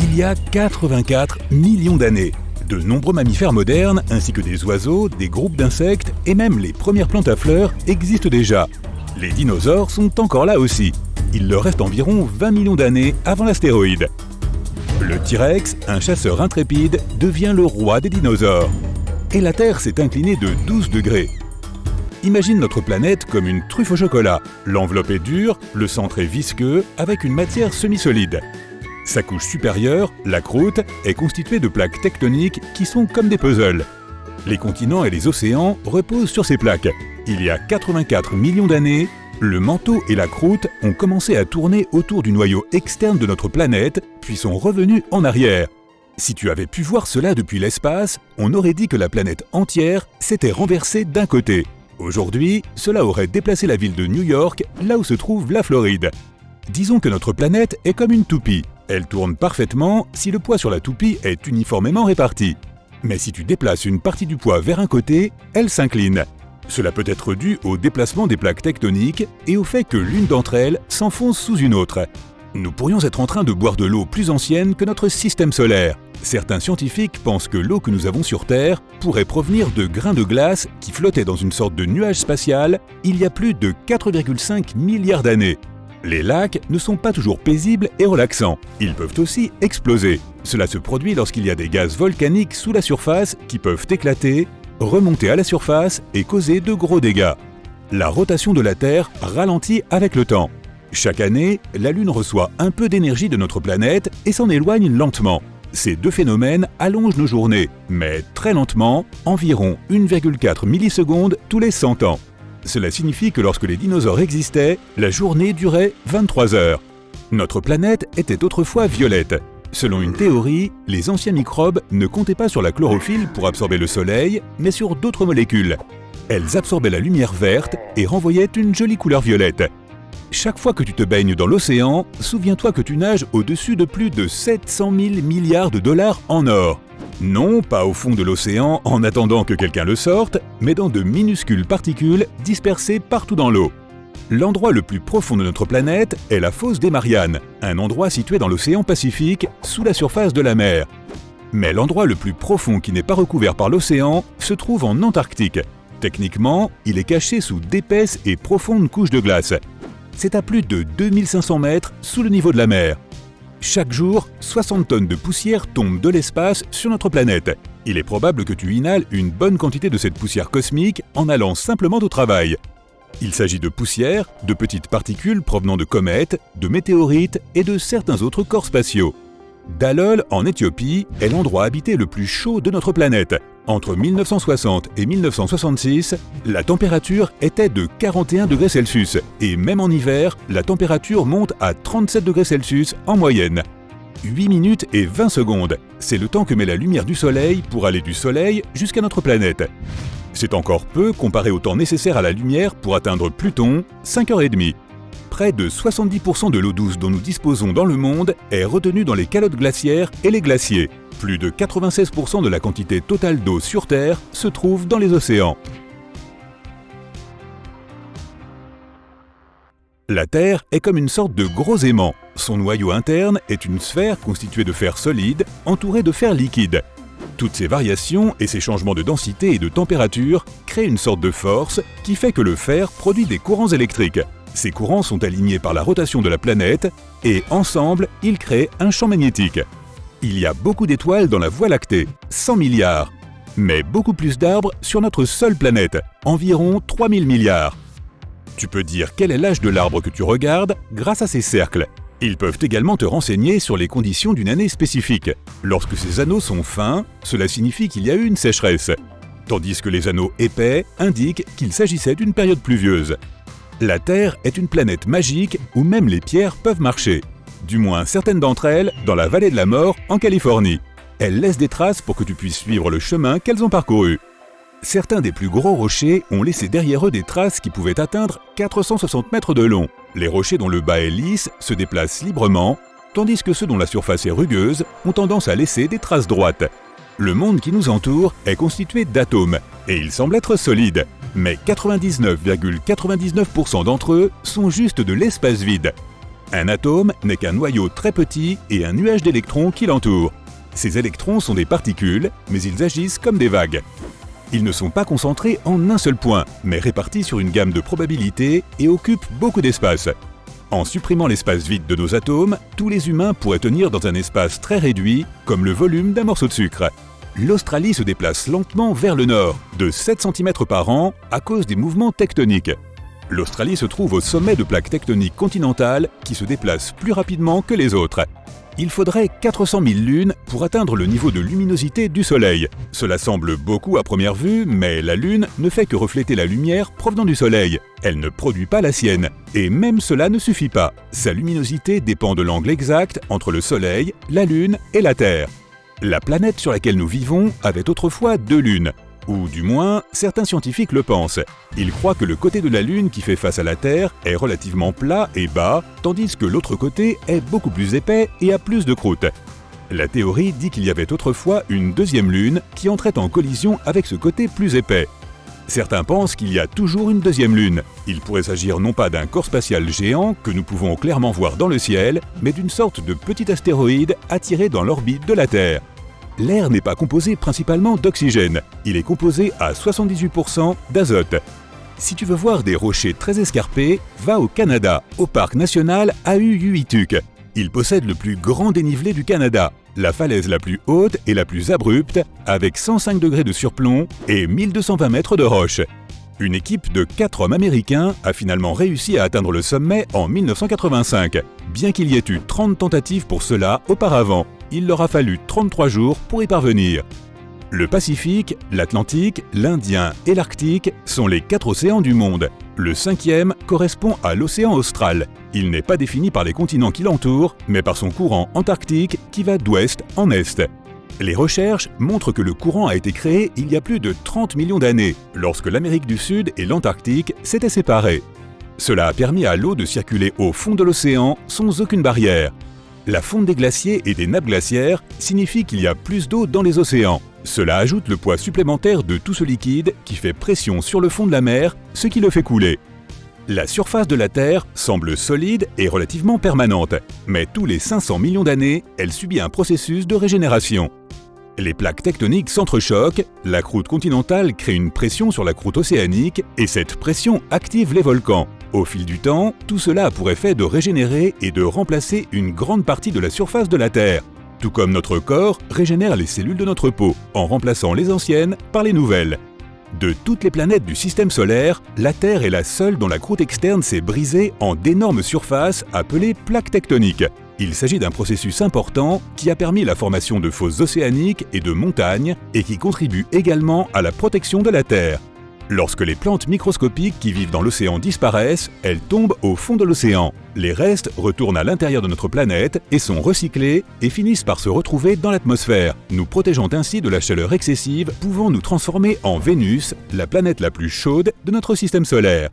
Il y a 84 millions d'années, de nombreux mammifères modernes, ainsi que des oiseaux, des groupes d'insectes et même les premières plantes à fleurs existent déjà. Les dinosaures sont encore là aussi. Il leur reste environ 20 millions d'années avant l'astéroïde. Le T-Rex, un chasseur intrépide, devient le roi des dinosaures. Et la Terre s'est inclinée de 12 degrés. Imagine notre planète comme une truffe au chocolat. L'enveloppe est dure, le centre est visqueux, avec une matière semi-solide. Sa couche supérieure, la croûte, est constituée de plaques tectoniques qui sont comme des puzzles. Les continents et les océans reposent sur ces plaques. Il y a 84 millions d'années, le manteau et la croûte ont commencé à tourner autour du noyau externe de notre planète, puis sont revenus en arrière. Si tu avais pu voir cela depuis l'espace, on aurait dit que la planète entière s'était renversée d'un côté. Aujourd'hui, cela aurait déplacé la ville de New York, là où se trouve la Floride. Disons que notre planète est comme une toupie. Elle tourne parfaitement si le poids sur la toupie est uniformément réparti. Mais si tu déplaces une partie du poids vers un côté, elle s'incline. Cela peut être dû au déplacement des plaques tectoniques et au fait que l'une d'entre elles s'enfonce sous une autre. Nous pourrions être en train de boire de l'eau plus ancienne que notre système solaire. Certains scientifiques pensent que l'eau que nous avons sur Terre pourrait provenir de grains de glace qui flottaient dans une sorte de nuage spatial il y a plus de 4,5 milliards d'années. Les lacs ne sont pas toujours paisibles et relaxants. Ils peuvent aussi exploser. Cela se produit lorsqu'il y a des gaz volcaniques sous la surface qui peuvent éclater, remonter à la surface et causer de gros dégâts. La rotation de la Terre ralentit avec le temps. Chaque année, la Lune reçoit un peu d'énergie de notre planète et s'en éloigne lentement. Ces deux phénomènes allongent nos journées, mais très lentement, environ 1,4 millisecondes tous les 100 ans. Cela signifie que lorsque les dinosaures existaient, la journée durait 23 heures. Notre planète était autrefois violette. Selon une théorie, les anciens microbes ne comptaient pas sur la chlorophylle pour absorber le soleil, mais sur d'autres molécules. Elles absorbaient la lumière verte et renvoyaient une jolie couleur violette. Chaque fois que tu te baignes dans l'océan, souviens-toi que tu nages au-dessus de plus de 700 000 milliards de dollars en or. Non, pas au fond de l'océan en attendant que quelqu'un le sorte, mais dans de minuscules particules dispersées partout dans l'eau. L'endroit le plus profond de notre planète est la fosse des Mariannes, un endroit situé dans l'océan Pacifique, sous la surface de la mer. Mais l'endroit le plus profond qui n'est pas recouvert par l'océan se trouve en Antarctique. Techniquement, il est caché sous d'épaisses et profondes couches de glace. C'est à plus de 2500 mètres sous le niveau de la mer. Chaque jour, 60 tonnes de poussière tombent de l'espace sur notre planète. Il est probable que tu inhales une bonne quantité de cette poussière cosmique en allant simplement au travail. Il s'agit de poussière, de petites particules provenant de comètes, de météorites et de certains autres corps spatiaux. Dallol, en Éthiopie, est l'endroit habité le plus chaud de notre planète. Entre 1960 et 1966, la température était de 41 degrés Celsius et même en hiver, la température monte à 37 degrés Celsius en moyenne. 8 minutes et 20 secondes, c'est le temps que met la lumière du Soleil pour aller du Soleil jusqu'à notre planète. C'est encore peu comparé au temps nécessaire à la lumière pour atteindre Pluton, 5h30. Près de 70% de l'eau douce dont nous disposons dans le monde est retenue dans les calottes glaciaires et les glaciers. Plus de 96% de la quantité totale d'eau sur Terre se trouve dans les océans. La Terre est comme une sorte de gros aimant. Son noyau interne est une sphère constituée de fer solide entourée de fer liquide. Toutes ces variations et ces changements de densité et de température créent une sorte de force qui fait que le fer produit des courants électriques. Ces courants sont alignés par la rotation de la planète et ensemble, ils créent un champ magnétique. Il y a beaucoup d'étoiles dans la Voie lactée, 100 milliards, mais beaucoup plus d'arbres sur notre seule planète, environ 3000 milliards. Tu peux dire quel est l'âge de l'arbre que tu regardes grâce à ces cercles. Ils peuvent également te renseigner sur les conditions d'une année spécifique. Lorsque ces anneaux sont fins, cela signifie qu'il y a eu une sécheresse, tandis que les anneaux épais indiquent qu'il s'agissait d'une période pluvieuse. La Terre est une planète magique où même les pierres peuvent marcher. Du moins certaines d'entre elles dans la vallée de la mort en Californie. Elles laissent des traces pour que tu puisses suivre le chemin qu'elles ont parcouru. Certains des plus gros rochers ont laissé derrière eux des traces qui pouvaient atteindre 460 mètres de long. Les rochers dont le bas est lisse se déplacent librement, tandis que ceux dont la surface est rugueuse ont tendance à laisser des traces droites. Le monde qui nous entoure est constitué d'atomes, et il semble être solide. Mais 99,99% d'entre eux sont juste de l'espace vide. Un atome n'est qu'un noyau très petit et un nuage d'électrons qui l'entoure. Ces électrons sont des particules, mais ils agissent comme des vagues. Ils ne sont pas concentrés en un seul point, mais répartis sur une gamme de probabilités et occupent beaucoup d'espace. En supprimant l'espace vide de nos atomes, tous les humains pourraient tenir dans un espace très réduit, comme le volume d'un morceau de sucre. L'Australie se déplace lentement vers le nord, de 7 cm par an, à cause des mouvements tectoniques. L'Australie se trouve au sommet de plaques tectoniques continentales qui se déplacent plus rapidement que les autres. Il faudrait 400 000 lunes pour atteindre le niveau de luminosité du Soleil. Cela semble beaucoup à première vue, mais la Lune ne fait que refléter la lumière provenant du Soleil. Elle ne produit pas la sienne. Et même cela ne suffit pas. Sa luminosité dépend de l'angle exact entre le Soleil, la Lune et la Terre. La planète sur laquelle nous vivons avait autrefois 2 lunes. Ou du moins, certains scientifiques le pensent. Ils croient que le côté de la Lune qui fait face à la Terre est relativement plat et bas, tandis que l'autre côté est beaucoup plus épais et a plus de croûte. La théorie dit qu'il y avait autrefois une deuxième Lune qui entrait en collision avec ce côté plus épais. Certains pensent qu'il y a toujours une deuxième Lune. Il pourrait s'agir non pas d'un corps spatial géant que nous pouvons clairement voir dans le ciel, mais d'une sorte de petit astéroïde attiré dans l'orbite de la Terre. L'air n'est pas composé principalement d'oxygène, il est composé à 78% d'azote. Si tu veux voir des rochers très escarpés, va au Canada, au parc national Ahuhuituk. Il possède le plus grand dénivelé du Canada, la falaise la plus haute et la plus abrupte, avec 105 degrés de surplomb et 1220 mètres de roche. Une équipe de 4 hommes américains a finalement réussi à atteindre le sommet en 1985, bien qu'il y ait eu 30 tentatives pour cela auparavant. Il leur a fallu 33 jours pour y parvenir. Le Pacifique, l'Atlantique, l'Indien et l'Arctique sont les 4 océans du monde. Le 5e correspond à l'océan austral. Il n'est pas défini par les continents qui l'entourent, mais par son courant antarctique qui va d'ouest en est. Les recherches montrent que le courant a été créé il y a plus de 30 millions d'années, lorsque l'Amérique du Sud et l'Antarctique s'étaient séparés. Cela a permis à l'eau de circuler au fond de l'océan sans aucune barrière. La fonte des glaciers et des nappes glaciaires signifie qu'il y a plus d'eau dans les océans. Cela ajoute le poids supplémentaire de tout ce liquide qui fait pression sur le fond de la mer, ce qui le fait couler. La surface de la Terre semble solide et relativement permanente, mais tous les 500 millions d'années, elle subit un processus de régénération. Les plaques tectoniques s'entrechoquent, la croûte continentale crée une pression sur la croûte océanique et cette pression active les volcans. Au fil du temps, tout cela a pour effet de régénérer et de remplacer une grande partie de la surface de la Terre. Tout comme notre corps régénère les cellules de notre peau, en remplaçant les anciennes par les nouvelles. De toutes les planètes du système solaire, la Terre est la seule dont la croûte externe s'est brisée en d'énormes surfaces appelées plaques tectoniques. Il s'agit d'un processus important qui a permis la formation de fosses océaniques et de montagnes et qui contribue également à la protection de la Terre. Lorsque les plantes microscopiques qui vivent dans l'océan disparaissent, elles tombent au fond de l'océan. Les restes retournent à l'intérieur de notre planète et sont recyclés et finissent par se retrouver dans l'atmosphère, nous protégeant ainsi de la chaleur excessive pouvant nous transformer en Vénus, la planète la plus chaude de notre système solaire.